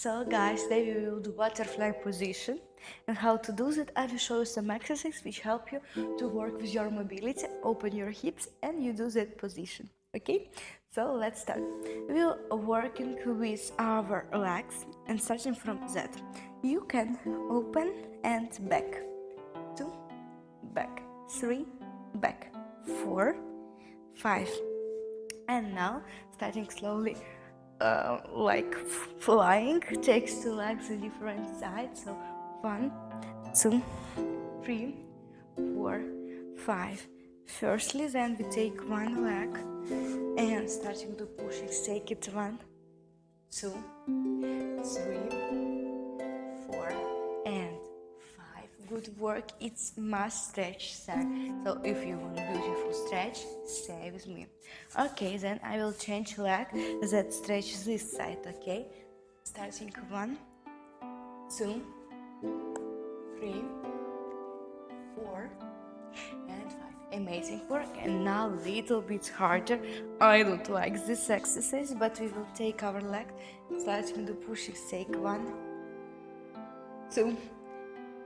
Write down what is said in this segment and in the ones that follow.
So guys, today we will do butterfly position, and how to do that I will show you some exercises which help you to work with your mobility, open your hips, and you do that position. Okay, so let's start. We'll working with our legs and starting from that. You can open and back, 2, back, 3, back, 4, 5, and now starting slowly, like flying, takes two legs to different sides. So 1, 2, 3, 4, 5. Firstly, then we take one leg and starting to push it, take it 1, 2, 3, 4, and 5. Good work. It's must stretch, sir. So if you want beautiful stretch, stay with me. Okay, then I will change leg that stretch this side. Okay, starting 1, 2, 3, 4, and 5. Amazing work. And now a little bit harder. I don't like this exercise, but we will take our leg, starting to push it. Take 1, 2,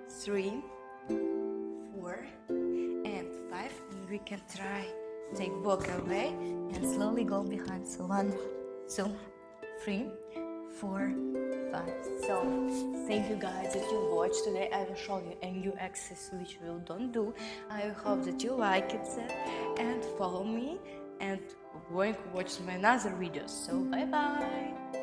3, 4, and 5. And we can try take both away and slowly go behind. So 1, 2, 3, 4, 5. So thank you guys that you watched today. I will show you a new exercise which we don't do. I hope that you like it, and follow me and going to watch my other videos. So bye bye.